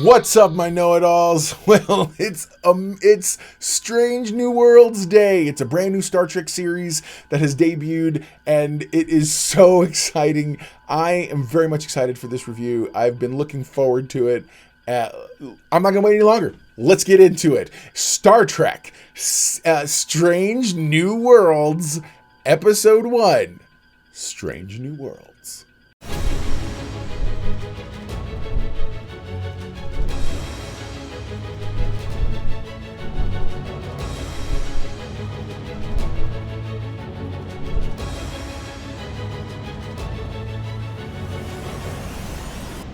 What's up, my know-it-alls? Well, it's Strange New Worlds Day. It's a brand new Star Trek series that has debuted, and it is so exciting. I am very much excited for this review. I've been looking forward to it. I'm not going to wait any longer. Let's get into it. Star Trek, Strange New Worlds, Episode 1, Strange New Worlds.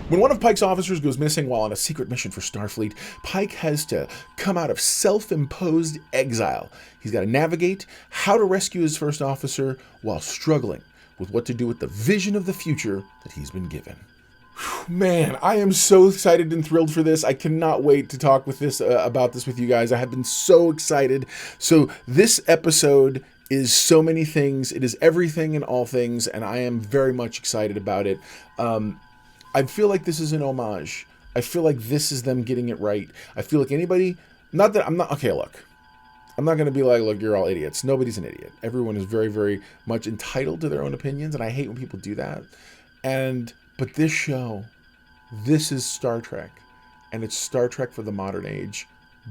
When one of Pike's officers goes missing while on a secret mission for Starfleet, Pike has to come out of self-imposed exile. He's got to navigate how to rescue his first officer while struggling with what to do with the vision of the future that he's been given. Man, I am so excited and thrilled for this. I cannot wait to talk with this about this with you guys. I have been so excited. So this episode is so many things. It is everything and all things, and I am very much excited about it. I feel like this is an homage. I feel like this is them getting it right. I feel like anybody, not that I'm not, okay, look, I'm not going to be like, look, you're all idiots. Nobody's an idiot. Everyone is very, very much entitled to their own opinions, and I hate when people do that. But this show, this is Star Trek, and it's Star Trek for the modern age,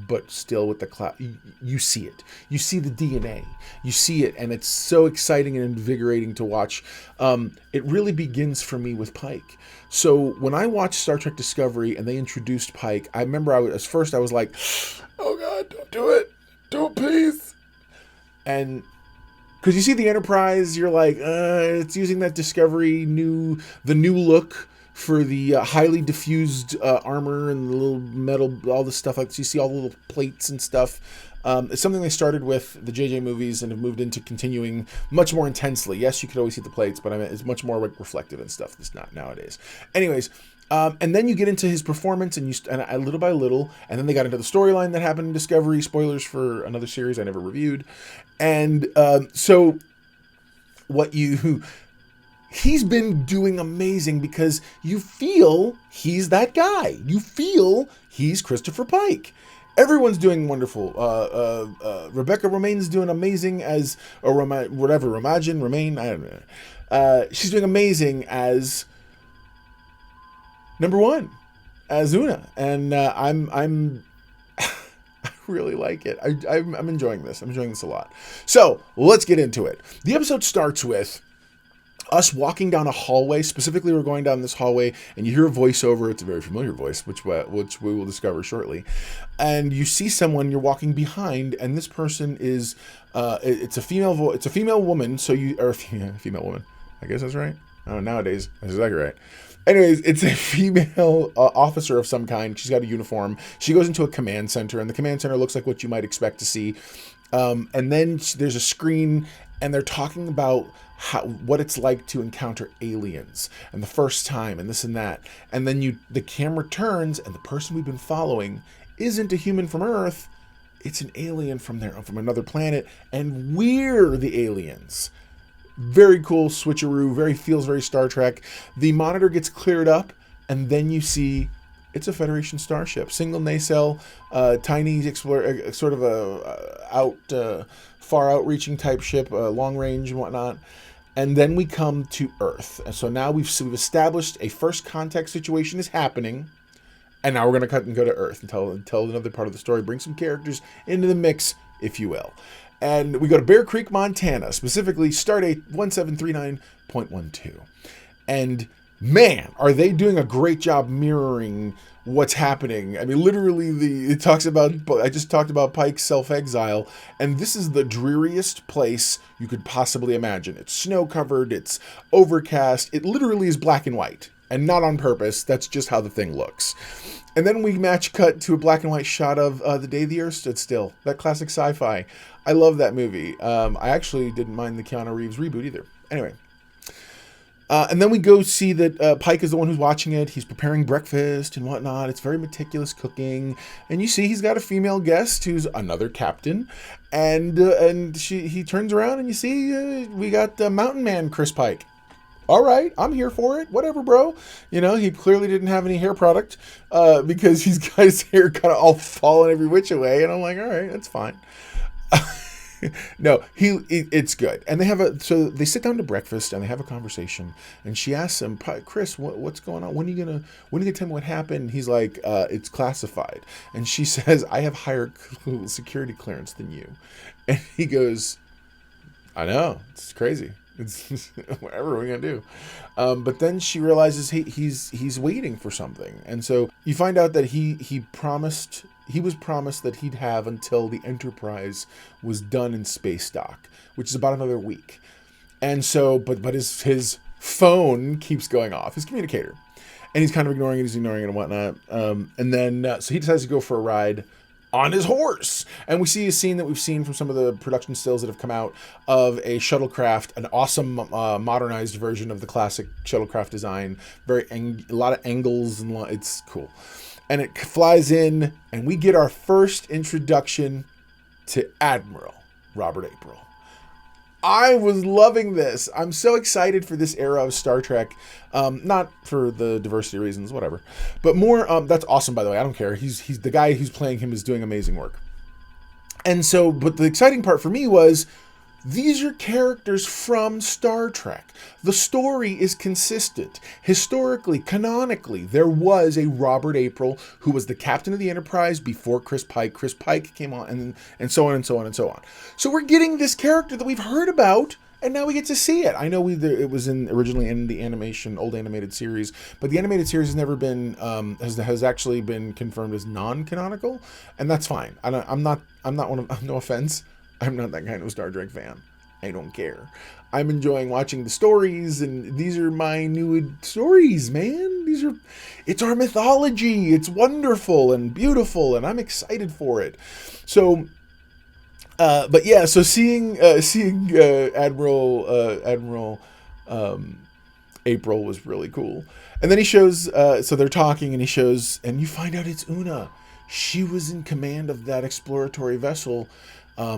but still with the cloud. You see it. You see the DNA. You see it, and it's so exciting and invigorating to watch. It really begins for me with Pike. So when I watched Star Trek Discovery and they introduced Pike, I remember I was like, oh God, don't do it. Don't, please. And because you see the Enterprise, you're like, it's using that Discovery the new look for the highly diffused armor and the little metal, all the stuff. Like, so you see all the little plates and stuff. It's something they started with the JJ movies and have moved into continuing much more intensely. Yes, you could always see the plates, but I mean, it's much more like reflective and stuff. It's not nowadays. Anyways, and then you get into his performance and little by little, and then they got into the storyline that happened in Discovery. Spoilers for another series I never reviewed. And so he's been doing amazing because you feel he's that guy. You feel he's Christopher Pike. Everyone's doing wonderful. Rebecca Romaine's doing amazing as, or Romain, I don't know. She's doing amazing as number one, as Una. And I really like it. I'm enjoying this. I'm enjoying this a lot. So let's get into it. The episode starts with us walking down a hallway. Specifically, we're going down this hallway, and you hear a voiceover. It's a very familiar voice, which we will discover shortly. And you see someone you're walking behind, and this person is it's a female woman. So female woman. I guess that's right. Oh, nowadays that's exactly right. Anyways, it's a female officer of some kind. She's got a uniform. She goes into a command center, and the command center looks like what you might expect to see. And then there's a screen, and they're talking about what it's like to encounter aliens and the first time and this and that. And then the camera turns, and the person we've been following isn't a human from Earth. It's an alien from another planet, and we're the aliens. Very cool switcheroo. Feels very Star Trek. The monitor gets cleared up, and then you see it's a Federation starship, single nacelle, tiny sort of a far outreaching type ship, long range and whatnot. And then we come to Earth. And so now we've established a first contact situation is happening. And now we're going to cut and go to Earth and tell another part of the story. Bring some characters into the mix, if you will. And we go to Bear Creek, Montana, specifically Stardate 1739.12. And man, are they doing a great job mirroring what's happening. I mean, literally, I just talked about Pike's self-exile, and this is the dreariest place you could possibly imagine. It's snow-covered, it's overcast, it literally is black and white, and not on purpose. That's just how the thing looks. And then we match cut to a black and white shot of The Day the Earth Stood Still, that classic sci-fi. I love that movie. I actually didn't mind the Keanu Reeves reboot either. Anyway. And then we go see that Pike is the one who's watching it. He's preparing breakfast and whatnot. It's very meticulous cooking. And you see he's got a female guest who's another captain. And he turns around and you see we got Mountain Man Chris Pike. all right, I'm here for it. Whatever, bro. He clearly didn't have any hair product because he's got his hair kind of all falling every which way. And I'm like, all right, that's fine. No, it's good. And so they sit down to breakfast and they have a conversation. And she asks him, Chris, what's going on? When are you gonna tell me what happened? He's like, it's classified. And she says, I have higher security clearance than you. And he goes, I know, it's crazy. It's whatever we're gonna do. But then she realizes he's waiting for something. And so you find out that he was promised that he'd have until the Enterprise was done in space dock, which is about another week. And so, but his phone keeps going off, his communicator, and he's kind of ignoring it and whatnot. And then, so he decides to go for a ride on his horse. And we see a scene that we've seen from some of the production stills that have come out of a shuttlecraft, an awesome modernized version of the classic shuttlecraft design. A lot of angles, and it's cool. And it flies in, and we get our first introduction to Admiral Robert April. I was loving this. I'm so excited for this era of Star Trek. Not for the diversity reasons, whatever. But more, that's awesome, by the way. I don't care. He's the guy who's playing him is doing amazing work. And so, but the exciting part for me was, these are characters from Star Trek. The story is consistent. Historically, canonically, there was a Robert April who was the captain of the Enterprise before Chris Pike. Chris Pike came on, and so on and so on and so on. So we're getting this character that we've heard about, and now we get to see it. I know it was originally in the old animated series, but the animated series has never been has actually been confirmed as non-canonical, and that's fine. I'm not one of, no offense, I'm not that kind of Star Trek fan. I don't care. I'm enjoying watching the stories, and these are my new stories, man. It's our mythology. It's wonderful and beautiful, and I'm excited for it. So, but yeah, so seeing Admiral April was really cool. And then he shows, so they're talking, and he shows, and you find out it's Una. She was in command of that exploratory vessel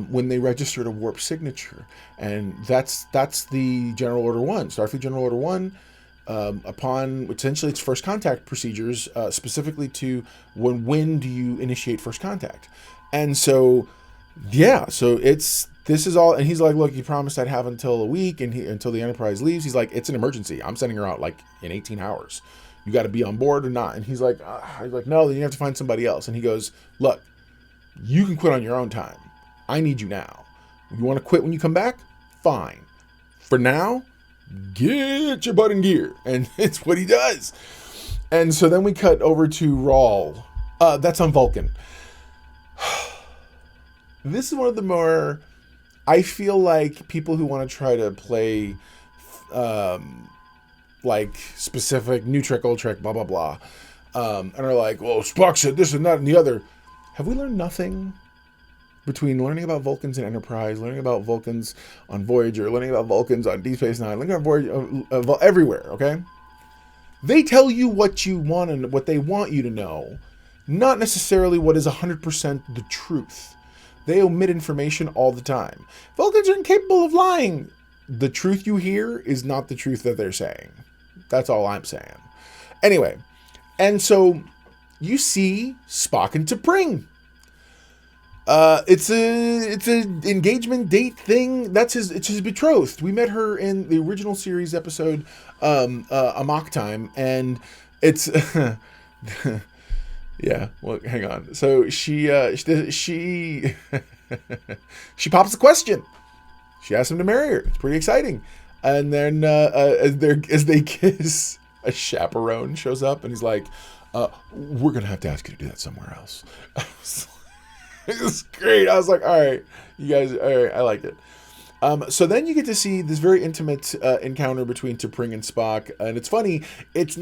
when they registered a warp signature. And that's the General Order 1, Starfleet General Order 1, upon essentially its first contact procedures, specifically to when do you initiate first contact. And so, yeah, so this is all, and he's like, look, you promised I'd have until a week, and until the Enterprise leaves. He's like, it's an emergency. I'm sending her out like in 18 hours. You got to be on board or not. And he's like, no, then you have to find somebody else. And he goes, look, you can quit on your own time. I need you now. You want to quit when you come back? Fine. For now, get your butt in gear. And it's what he does. And so then we cut over to Rawl. That's on Vulcan. This is one of the more, I feel like people who want to try to play like specific New Trek, Old Trek, blah, blah, blah. And are like, well, Spock said this and that and the other. Have we learned nothing between learning about Vulcans in Enterprise, learning about Vulcans on Voyager, learning about Vulcans on Deep Space Nine, learning about Voyager, everywhere, okay? They tell you what you want and what they want you to know, not necessarily what is 100% the truth. They omit information all the time. Vulcans are incapable of lying. The truth you hear is not the truth that they're saying. That's all I'm saying. Anyway, and so you see Spock and T'Pring. It's an engagement date thing. It's his betrothed. We met her in the original series episode, Amok Time, and it's yeah. Well, hang on. So she she pops the question. She asks him to marry her. It's pretty exciting. And then as they kiss, a chaperone shows up, and he's like, "We're gonna have to ask you to do that somewhere else." It was great. I was like, all right, you guys, all right, I like it. So then you get to see this very intimate encounter between T'Pring and Spock. And it's funny, it's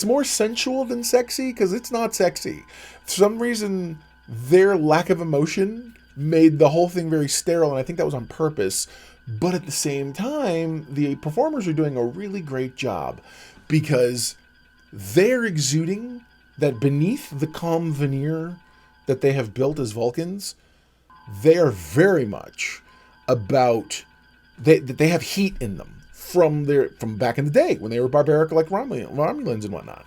more sensual than sexy, because it's not sexy. For some reason, their lack of emotion made the whole thing very sterile, and I think that was on purpose. But at the same time, the performers are doing a really great job, because they're exuding that beneath the calm veneer that they have built as Vulcans, they are very much about, they have heat in them, from back in the day when they were barbaric like Romulans and whatnot.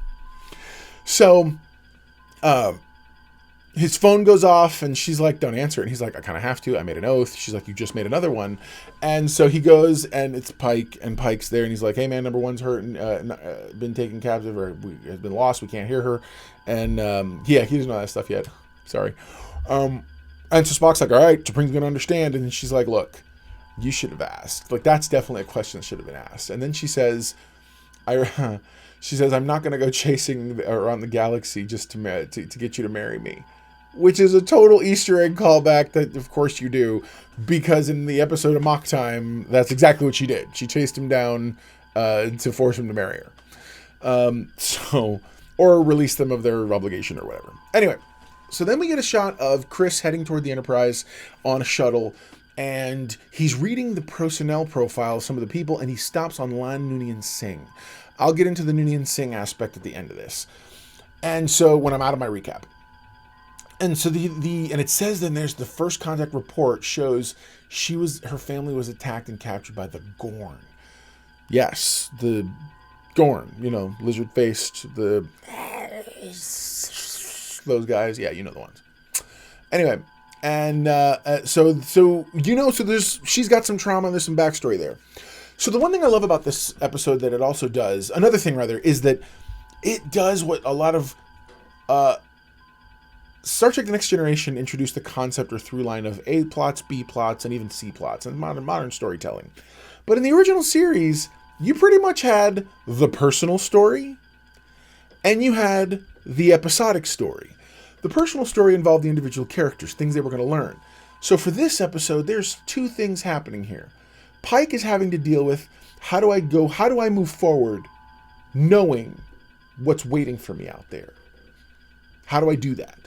So his phone goes off and she's like, don't answer it. And he's like, I kind of have to. I made an oath. She's like, you just made another one. And so he goes and it's Pike, and Pike's there and he's like, hey man, number one's hurt and been taken captive or has been lost. We can't hear her. And he doesn't know that stuff yet. Sorry. And so Spock's like, all right, T'Pring's going to understand. And she's like, look, you should have asked. Like, that's definitely a question that should have been asked. And then she says, I'm not going to go chasing around the galaxy just to get you to marry me. Which is a total Easter egg callback that, of course, you do. Because in the episode of Mock Time, that's exactly what she did. She chased him down to force him to marry her. Or release them of their obligation or whatever. Anyway, so then we get a shot of Chris heading toward the Enterprise on a shuttle. And he's reading the personnel profile of some of the people. And he stops on Lan Noonien Singh. I'll get into the Noonien Singh aspect at the end of this. And so when I'm out of my recap. And so and it says then there's the first contact report shows her family was attacked and captured by the Gorn. Yes, the Gorn, lizard-faced, those guys. Yeah, you know the ones. Anyway, and so she's got some trauma and there's some backstory there. So the one thing I love about this episode that it also does, another thing rather, is that it does what a lot of Star Trek The Next Generation introduced the concept or through line of A plots, B plots, and even C plots in modern storytelling. But in the original series, you pretty much had the personal story and you had the episodic story. The personal story involved the individual characters, things they were going to learn. So for this episode, there's two things happening here. Pike is having to deal with how do I move forward knowing what's waiting for me out there? How do I do that?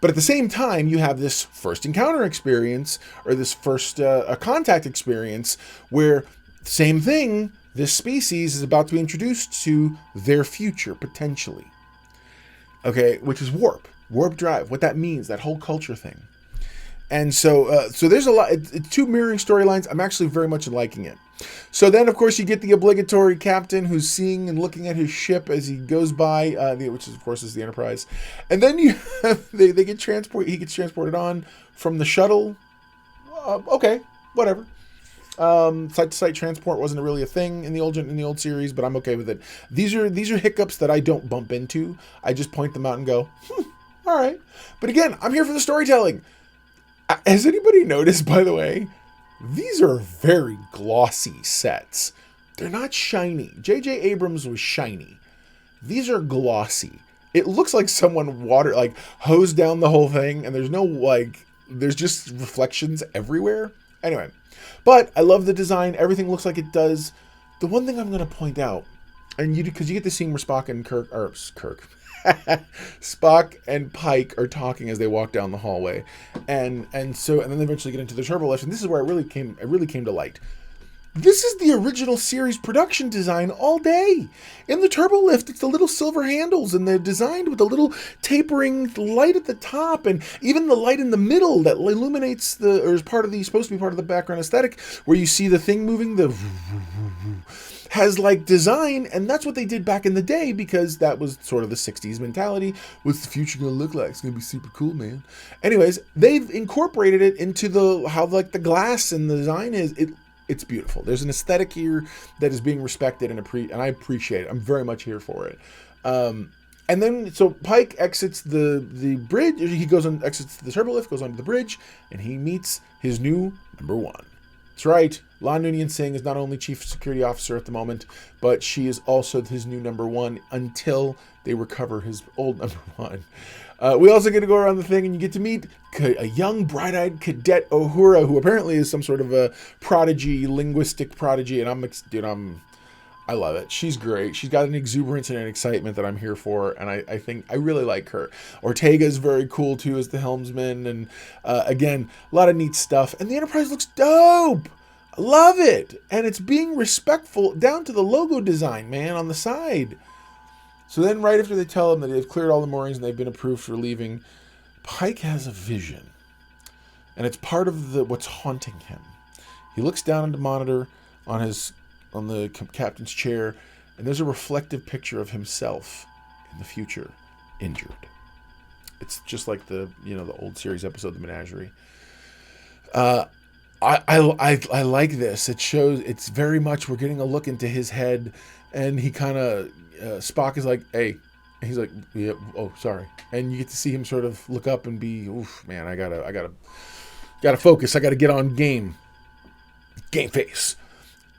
But at the same time, you have this first encounter experience or this first contact experience where same thing, this species is about to be introduced to their future, potentially. Okay, which is warp drive, what that means, that whole culture thing. And so there's a lot, it's two mirroring storylines. I'm actually very much liking it. So then, of course, you get the obligatory captain who's seeing and looking at his ship as he goes by, which is, of course, is the Enterprise. And then they get transported. He gets transported on from the shuttle. Okay, whatever. Site-to-site transport wasn't really a thing in the old series, but I'm okay with it. These are hiccups that I don't bump into. I just point them out and go, all right. But again, I'm here for the storytelling. Has anybody noticed, by the way? These are very glossy sets. They're not shiny. J.J. Abrams was shiny. These are glossy. It looks like someone hosed down the whole thing, and there's just reflections everywhere. Anyway, but I love the design. Everything looks like it does. The one thing I'm going to point out, because you get the scene where Spock and Spock and Pike are talking as they walk down the hallway, and then they eventually get into the turbo lift, and this is where it really came to light. This is the original series production design all day. In the turbo lift, it's the little silver handles, and they're designed with a little tapering light at the top, and even the light in the middle that illuminates or is supposed to be part of the background aesthetic, where you see the thing moving, has design, and that's what they did back in the day, because that was sort of the 60s mentality. What's the future gonna look like? It's gonna be super cool, man. Anyways, they've incorporated it into how the glass and the design is. It's beautiful. There's an aesthetic here that is being respected and I appreciate it. I'm very much here for it. And then so Pike exits the bridge. He exits the turbolift, goes onto the bridge, and he meets his new number one. That's right. Lan Noonien Singh is not only chief security officer at the moment, but she is also his new number one until they recover his old number one. We also get to go around the thing, and you get to meet a young, bright-eyed Cadet Uhura, who apparently is some sort of a prodigy, linguistic prodigy, and I love it. She's great. She's got an exuberance and an excitement that I'm here for, and I think I really like her. Ortega is very cool, too, as the helmsman, and again, a lot of neat stuff. And the Enterprise looks dope! I love it! And it's being respectful down to the logo design, man, on the side. So then right after they tell him that they've cleared all the moorings and they've been approved for leaving, Pike has a vision. And it's part of what's haunting him. He looks down at the monitor on his on the captain's chair, and there's a reflective picture of himself in the future, injured. It's just like the old series episode, The Menagerie. I like this. It shows, it's very much, we're getting a look into his head, and he kind of, Spock is like, hey, and he's like, yeah, oh, sorry. And you get to see him sort of look up and be, oof, man, I gotta focus. I gotta get on game face.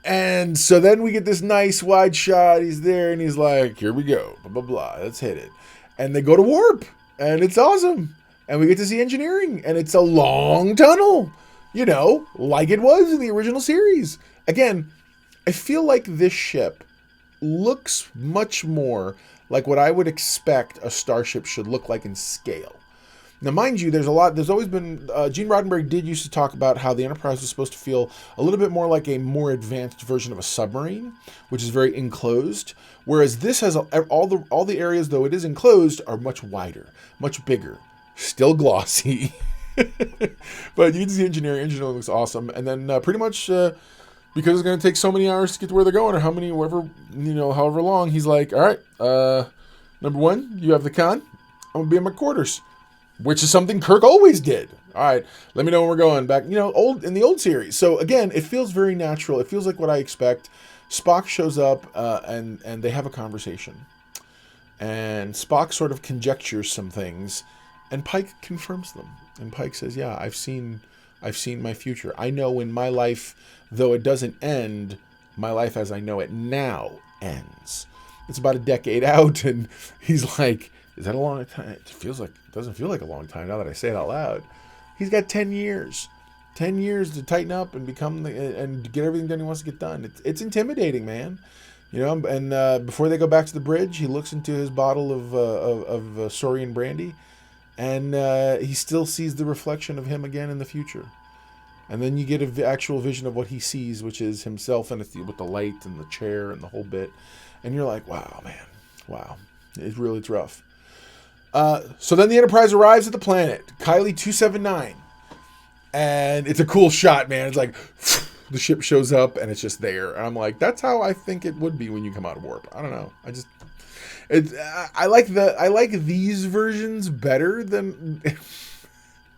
And so then we get this nice wide shot. He's there and he's like, here we go, blah, blah, blah. Let's hit it. And they go to warp, and it's awesome. And we get to see engineering, and it's a long tunnel, like it was in the original series. Again, I feel like this ship looks much more like what I would expect a starship should look like in scale. Now, mind you, there's always been, Gene Roddenberry did used to talk about how the Enterprise was supposed to feel a little bit more like a more advanced version of a submarine, which is very enclosed, whereas this has all the areas, though it is enclosed, are much wider, much bigger, still glossy. But you can see engineering looks awesome. And then pretty much, because it's going to take so many hours to get to where they're going, or however long, he's like, all right, number one, you have the con. I'm going to be in my quarters, which is something Kirk always did. All right, let me know when we're going back, in the old series. So again, it feels very natural. It feels like what I expect. Spock shows up, and they have a conversation. And Spock sort of conjectures some things, and Pike confirms them. And Pike says, yeah, I've seen my future. I know in my life, though it doesn't end, my life as I know it now ends. It's about a decade out, and he's like, is that a long time? It doesn't feel like a long time now that I say it out loud. He's got 10 years. 10 years to tighten up and and get everything done he wants to get done. It's intimidating, man. And before they go back to the bridge, he looks into his bottle of Saurian brandy, and he still sees the reflection of him again in the future. And then you get an actual vision of what he sees, which is himself with the light and the chair and the whole bit. And you're like, wow, man. Wow. It's rough. So then the Enterprise arrives at the planet, Kylie 279. And it's a cool shot, man. It's like the ship shows up and it's just there. And I'm like, that's how I think it would be when you come out of warp. I don't know. I like these versions better than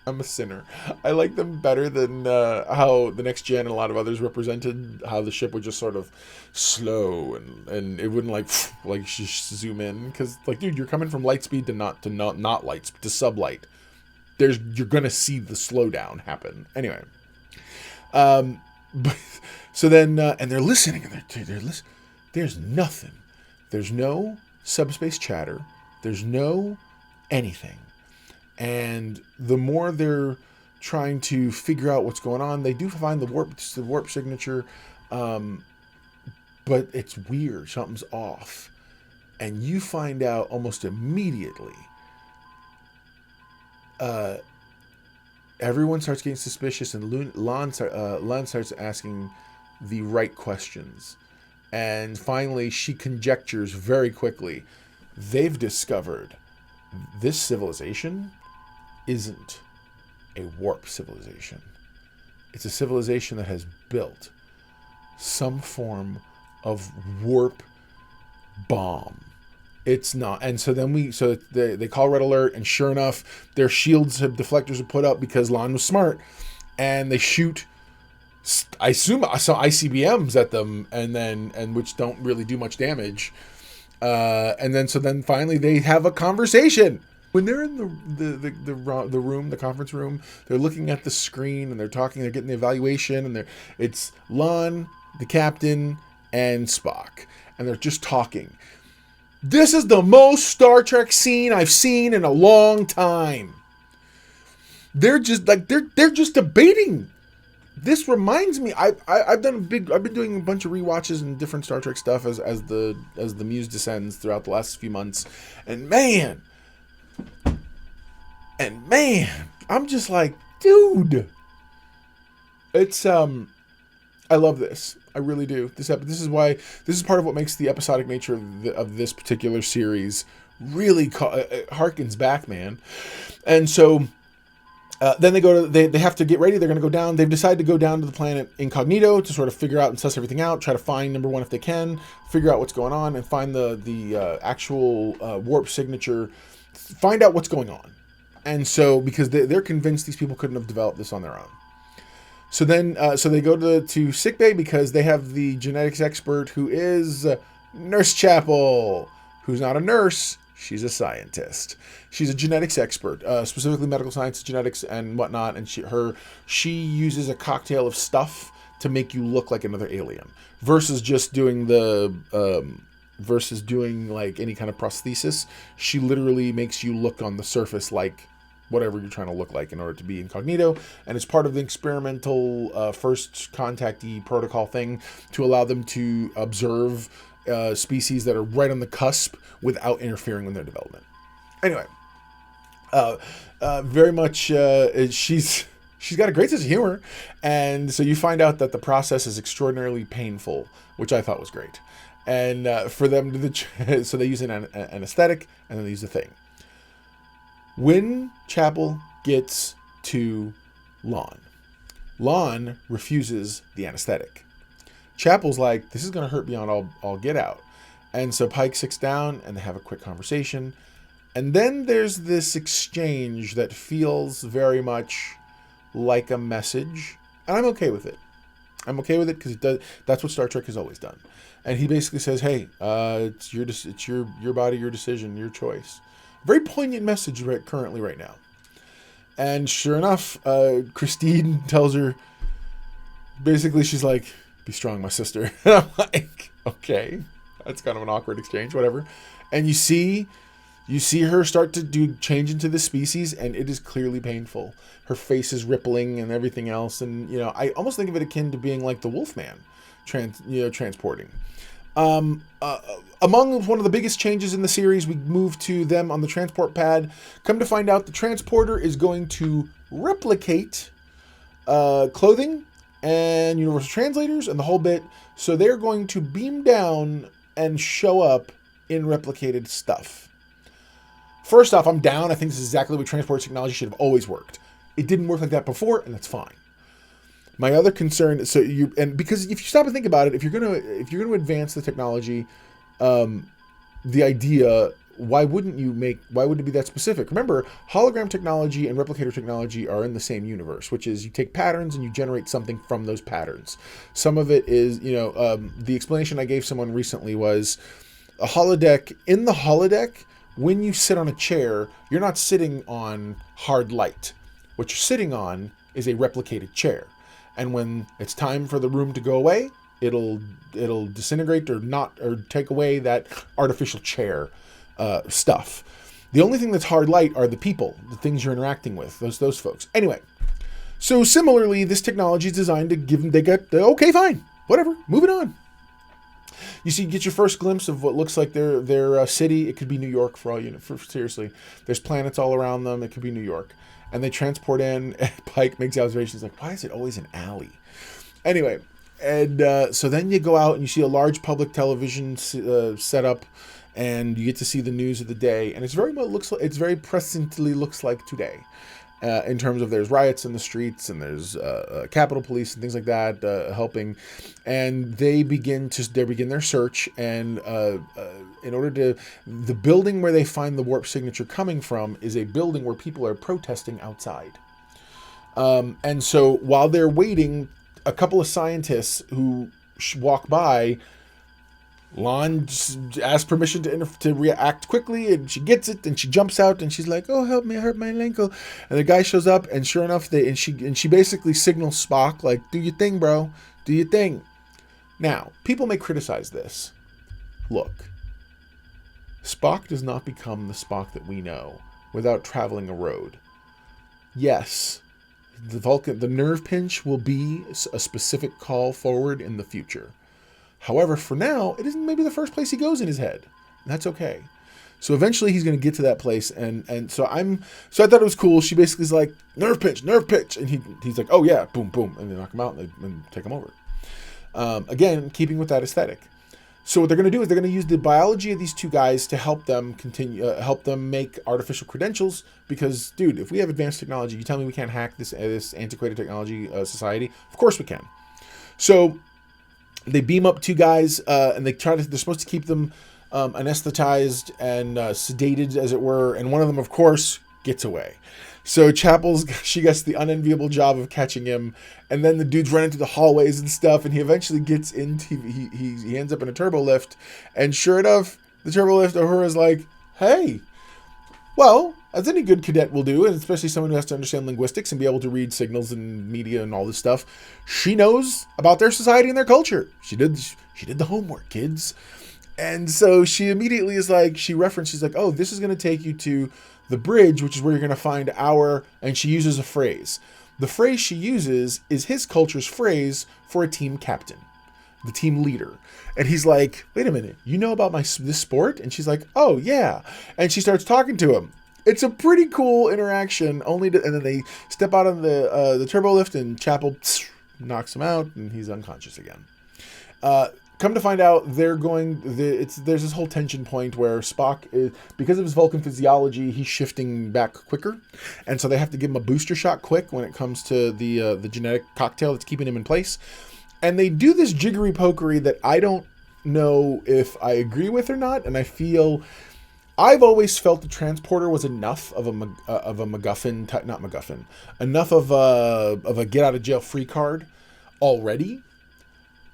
I'm a sinner. I like them better than how the Next Gen and a lot of others represented how the ship would just sort of slow and it wouldn't like zoom in, because dude, you're coming from light speed to not light speed to sublight. You're gonna see the slowdown happen anyway. But so then and they're listening and they're listening. There's nothing. There's no subspace chatter. There's no anything. And the more they're trying to figure out what's going on, they do find the warp signature, but it's weird. Something's off. And you find out almost immediately. Everyone starts getting suspicious, and Lon starts asking the right questions. And finally, she conjectures very quickly, they've discovered this civilization isn't a warp civilization. It's a civilization that has built some form of warp bomb. It's not. And so then they call red alert, and sure enough, their deflectors are put up because Lon was smart, and they shoot, I assume, some ICBMs at them, and which don't really do much damage. And then finally they have a conversation. When they're in the room, the conference room, they're looking at the screen and they're talking, they're getting the evaluation, and it's Lon, the captain, and Spock, and they're just talking. This is the most Star Trek scene I've seen in a long time. They're just they're just debating. This reminds me, I've been doing a bunch of rewatches and different Star Trek stuff as the muse descends throughout the last few months, and man, I'm just like, dude, it's I love this. I really do. This is part of what makes the episodic nature of this particular series really harkens back, man. And so Then they have to get ready. They're going to go down. They've decided to go down to the planet incognito to sort of figure out and suss everything out. Try to find number one if they can, figure out what's going on, and find the actual warp signature. Find out what's going on. And so because they're convinced these people couldn't have developed this on their own. So then so they go to sickbay because they have the genetics expert who is Nurse Chapel, who's not a nurse. She's a scientist. She's a genetics expert, specifically medical science, genetics, and whatnot. And she uses a cocktail of stuff to make you look like another alien, versus just doing like any kind of prosthesis. She literally makes you look on the surface like whatever you're trying to look like in order to be incognito. And it's part of the experimental first contactee protocol thing to allow them to observe species that are right on the cusp without interfering with their development. Anyway, very much she's got a great sense of humor, and so you find out that the process is extraordinarily painful, which I thought was great. And for them to so they use an anesthetic, and then they use the thing. When Chapel gets to Lon refuses the anesthetic. Chapel's like, this is going to hurt beyond all get out. And so Pike sits down and they have a quick conversation. And then there's this exchange that feels very much like a message. And I'm okay with it. I'm okay with it because that's what Star Trek has always done. And he basically says, hey, it's your body, your decision, your choice. Very poignant message currently right now. And sure enough, Christine tells her, basically she's like, be strong, my sister. And I'm like, okay, that's kind of an awkward exchange, whatever. And you see her start to change into this species, and it is clearly painful. Her face is rippling and everything else. And, I almost think of it akin to being like the Wolfman transporting. Among one of the biggest changes in the series, we move to them on the transport pad. Come to find out the transporter is going to replicate clothing and universal translators and the whole bit. So they're going to beam down and show up in replicated stuff. First off, I'm down. I think this is exactly what transport technology should have always worked. It didn't work like that before, and that's fine. My other concern, because if you stop and think about it, if you're gonna advance the technology, the idea, why wouldn't it be that specific? Remember, hologram technology and replicator technology are in the same universe, which is you take patterns and you generate something from those patterns. Some of it is, the explanation I gave someone recently was a holodeck. In the holodeck, when you sit on a chair, you're not sitting on hard light. What you're sitting on is a replicated chair. And when it's time for the room to go away, it'll disintegrate or take away that artificial chair stuff. The only thing that's hard light are the people, the things you're interacting with, those folks. Anyway, so similarly, this technology is designed to give them, okay, fine, whatever, moving on. You get your first glimpse of what looks like their city. It could be New York for all you know. Seriously, there's planets all around them. It could be New York. And they transport in. Pike makes observations like, why is it always an alley? Anyway, and so then you go out and you see a large public television setup, and you get to see the news of the day. And it's very presently looks like today, in terms of there's riots in the streets and there's Capitol Police and things like that helping, and they begin their search. And in order to, the building where they find the warp signature coming from is a building where people are protesting outside. And so while they're waiting, a couple of scientists who walk by, Lon asks permission to react quickly, and she gets it, and she jumps out, and she's like, "Oh, help me! I hurt my ankle." And the guy shows up, and sure enough, she basically signals Spock like, "Do your thing, bro. Do your thing." Now, people may criticize this. Look, Spock does not become the Spock that we know without traveling a road. Yes, the Vulcan, the nerve pinch will be a specific call forward in the future. However, for now, it isn't maybe the first place he goes in his head. That's okay. So eventually he's going to get to that place. And so I thought it was cool. She basically is like, nerve pinch. And he's like, oh yeah, boom, boom. And they knock him out and take him over. Again, keeping with that aesthetic. So what they're going to do is they're going to use the biology of these two guys to help them help them make artificial credentials. Because, dude, if we have advanced technology, you tell me we can't hack this antiquated technology society? Of course we can. So they beam up two guys, and they're supposed to keep them anesthetized and sedated, as it were. And one of them, of course, gets away. So she gets the unenviable job of catching him, and then the dude's running through the hallways and stuff, and he eventually gets into, he ends up in a turbo lift, and sure enough, the turbo lift, Uhura's like, hey, well, as any good cadet will do, and especially someone who has to understand linguistics and be able to read signals and media and all this stuff, she knows about their society and their culture. She did the homework, kids. And so she immediately is like, she's like, oh, this is going to take you to the bridge, which is where you're going to find and she uses a phrase. The phrase she uses is his culture's phrase for a team captain, the team leader. And he's like, wait a minute, you know about this sport? And she's like, oh, yeah. And she starts talking to him. It's a pretty cool interaction, and then they step out on the turbo lift, and Chapel knocks him out, and he's unconscious again. Come to find out, there's this whole tension point where Spock is, because of his Vulcan physiology, he's shifting back quicker, and so they have to give him a booster shot quick when it comes to the genetic cocktail that's keeping him in place. And they do this jiggery pokery that I don't know if I agree with or not, and I've always felt the transporter was enough of a MacGuffin, not MacGuffin, enough of a get out of jail free card already.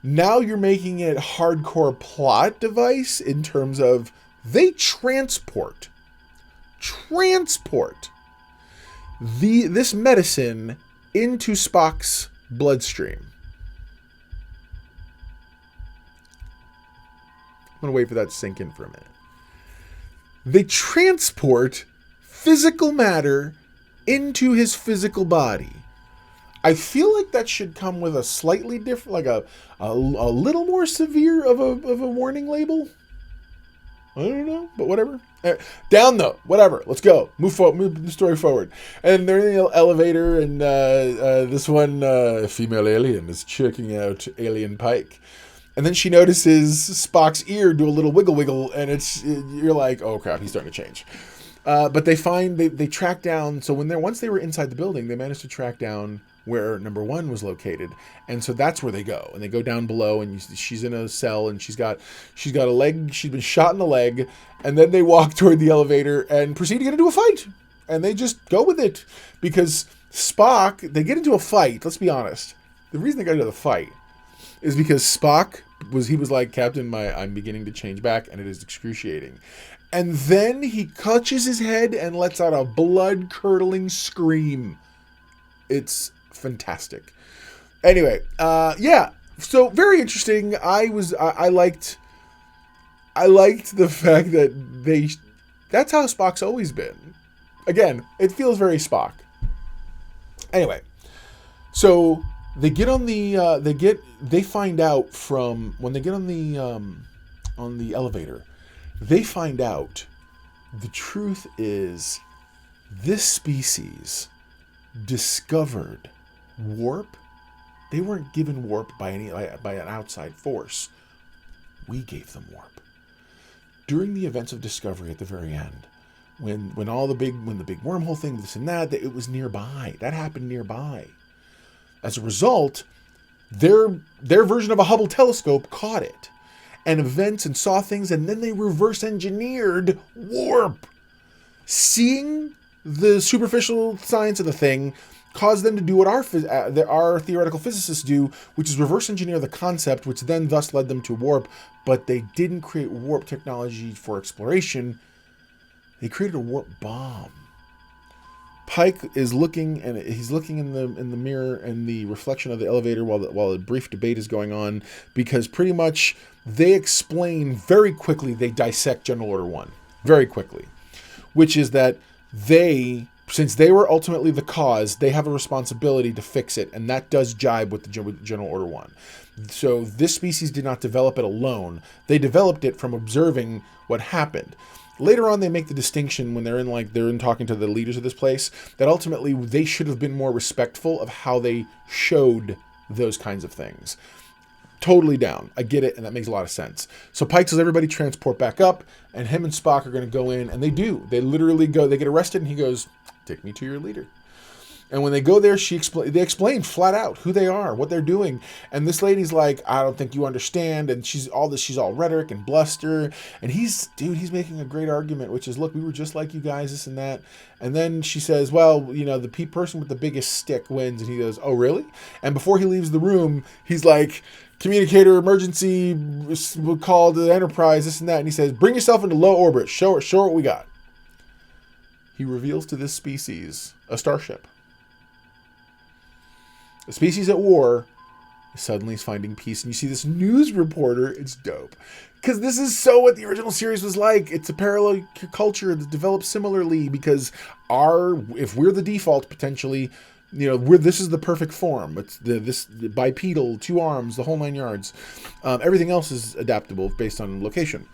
Now you're making it hardcore plot device in terms of they transport this medicine into Spock's bloodstream. I'm going to wait for that to sink in for a minute. They transport physical matter into his physical body. I feel like that should come with a slightly different, like a little more severe of a warning label. I don't know, but whatever. Down though, whatever. Let's go. Move the story forward. And they're in the elevator, and this one female alien is checking out Alien Pike. And then she notices Spock's ear do a little wiggle, and you're like, oh crap, he's starting to change. But they track down. So once they were inside the building, they managed to track down where number one was located, and so that's where they go. And they go down below, and she's in a cell, and she's got a leg. She's been shot in the leg, and then they walk toward the elevator and proceed to get into a fight. And they just go with it because Spock. They get into a fight. Let's be honest. The reason they got into the fight is because Spock was like, Captain, I'm beginning to change back, and it is excruciating. And then he clutches his head and lets out a blood-curdling scream. It's fantastic. Anyway, yeah. So very interesting. I liked the fact that that's how Spock's always been. Again, it feels very Spock. Anyway, so they get on they find out from when they get on the elevator, they find out the truth is this species discovered warp. They weren't given warp by an outside force. We gave them warp. During the events of discovery at the very end, when the big wormhole thing, this and that, it was nearby. That happened nearby. As a result, their version of a Hubble telescope caught it, and events and saw things, and then they reverse engineered warp. Seeing the superficial science of the thing caused them to do what our theoretical physicists do, which is reverse engineer the concept, which then thus led them to warp. But they didn't create warp technology for exploration. They created a warp bomb. Pike is looking, and he's looking in the mirror and the reflection of the elevator while a brief debate is going on, because pretty much they explain very quickly, they dissect General Order 1 very quickly, which is that since they were ultimately the cause, they have a responsibility to fix it, and that does jibe with the General Order 1. So this species did not develop it alone. They developed it from observing what happened. Later on, they make the distinction when they're in talking to the leaders of this place, that ultimately they should have been more respectful of how they showed those kinds of things. totally down. I get it, and that makes a lot of sense. So Pike tells everybody transport back up, and him and Spock are going to go in, and they do. They literally go. They get arrested, and he goes, "Take me to your leader." And when they go there, they explain flat out who they are, what they're doing. And this lady's like, "I don't think you understand." And she's all rhetoric and bluster. And he's making a great argument, which is, look, we were just like you guys, this and that. And then she says, well, the person with the biggest stick wins. And he goes, "Oh, really?" And before he leaves the room, he's like, "Communicator emergency, we'll call the Enterprise, this and that." And he says, "Bring yourself into low orbit. Show what we got." He reveals to this species a starship. A species at war suddenly is finding peace. And you see this news reporter. It's dope. Because this is so what the original series was like. It's a parallel culture that develops similarly, because if we're the default, potentially, this is the perfect form. It's this bipedal, 2 arms, the whole 9 yards. Everything else is adaptable based on location.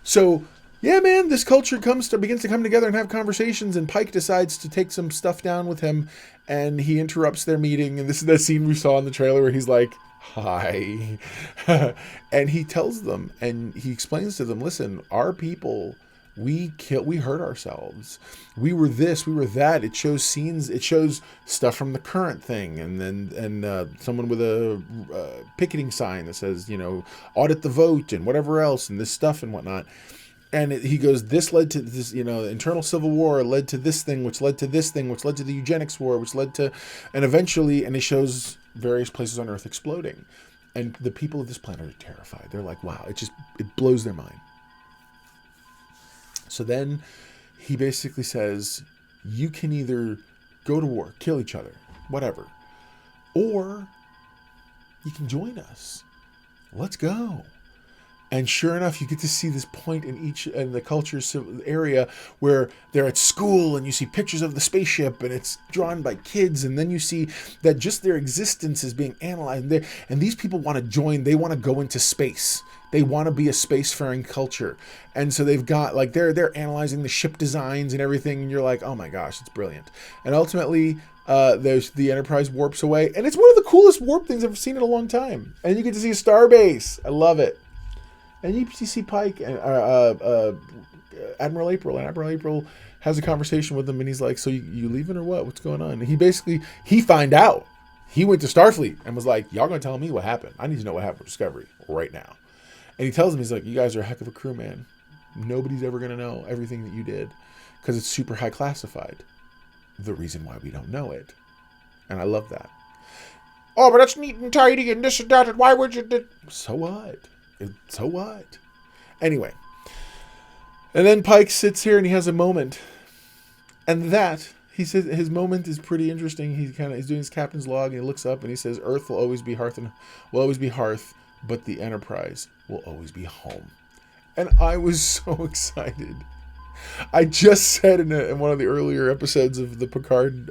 So, yeah, man, this culture begins to come together and have conversations, and Pike decides to take some stuff down with him, and he interrupts their meeting. And this is that scene we saw in the trailer where he's like, "Hi." And he tells them, and he explains to them, listen, our people, we hurt ourselves. We were this, we were that. It shows scenes, it shows stuff from the current thing. And then someone with a picketing sign that says, audit the vote and whatever else, and this stuff and whatnot. And he goes, this led to this, internal civil war led to this thing, which led to this thing, which led to the eugenics war, which led to, and eventually, and it shows various places on Earth exploding. And the people of this planet are terrified. They're like, wow, it blows their mind. So then he basically says, you can either go to war, kill each other, whatever, or you can join us. Let's go. And sure enough, you get to see this point in the culture area where they're at school, and you see pictures of the spaceship, and it's drawn by kids, and then you see that just their existence is being analyzed. And these people want to join. They want to go into space. They want to be a spacefaring culture. And so they've got, like, they're analyzing the ship designs and everything, and you're like, oh my gosh, it's brilliant. And ultimately, the Enterprise warps away, and it's one of the coolest warp things I've ever seen in a long time. And you get to see a starbase. I love it. And you see Pike and Admiral April. And Admiral April has a conversation with him, and he's like, so you leaving or what? What's going on? And he find out. He went to Starfleet and was like, y'all going to tell me what happened? I need to know what happened with Discovery right now. And he tells him, he's like, you guys are a heck of a crew, man. Nobody's ever going to know everything that you did because it's super high classified. The reason why we don't know it. And I love that. Oh, but that's neat and tidy and this and that, and why would you do? So what? So what? Anyway. And then Pike sits here and he has a moment. And he says his moment is pretty interesting. He's doing his captain's log, and he looks up and he says, Earth will always be hearth, but the Enterprise will always be home. And I was so excited. I just said in one of the earlier episodes of the Picard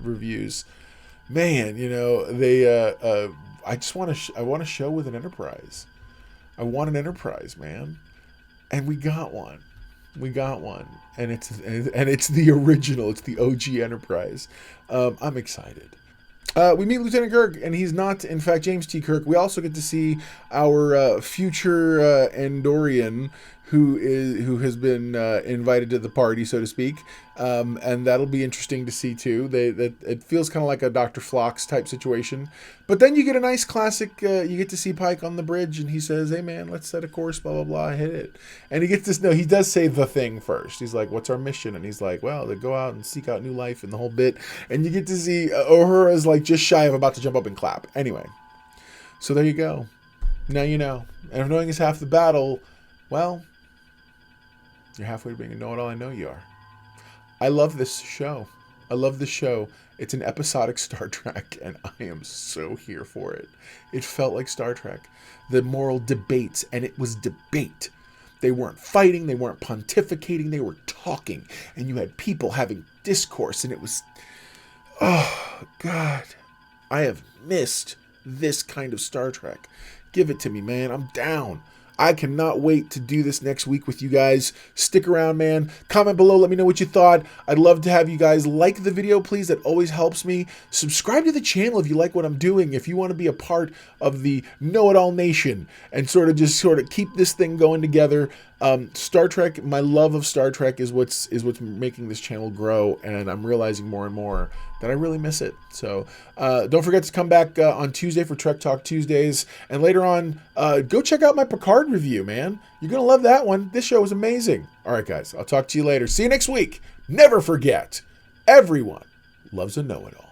reviews, man, I want a show with an Enterprise. I want an Enterprise, man. And we got one. And it's the original. It's the OG Enterprise. I'm excited. We meet Lieutenant Kirk, and he's not, in fact, James T. Kirk. We also get to see our future Andorian, who has been invited to the party, so to speak, and that'll be interesting to see too. It feels kind of like a Dr. Phlox type situation, but then you get a nice classic. You get to see Pike on the bridge, and he says, "Hey man, let's set a course, blah blah blah, hit it." And he gets this. No, he does say the thing first. He's like, "What's our mission?" And he's like, "Well, to go out and seek out new life," and the whole bit. And you get to see Uhura is like just shy of about to jump up and clap. Anyway, so there you go. Now you know. And if knowing is half the battle, well, you're halfway to being a know-it-all. I know you are. I love this show. It's an episodic Star Trek, and I am so here for it. It felt like Star Trek. The moral debates, and it was debate. They weren't fighting. They weren't pontificating. They were talking. And you had people having discourse, and it was... Oh, God. I have missed this kind of Star Trek. Give it to me, man. I'm down. I cannot wait to do this next week with you guys. Stick around, man. Comment below. Let me know what you thought. I'd love to have you guys like the video, please. That always helps me. Subscribe to the channel if you like what I'm doing. If you want to be a part of the Know-It-All Nation and sort of keep this thing going together. Star Trek, my love of Star Trek is what's making this channel grow, and I'm realizing more and more that I really miss it. So don't forget to come back on Tuesday for Trek Talk Tuesdays, and later on, go check out my Picard review, man. You're gonna love that one. This show is amazing. All right, guys, I'll talk to you later. See you next week. Never forget, everyone loves a know-it-all.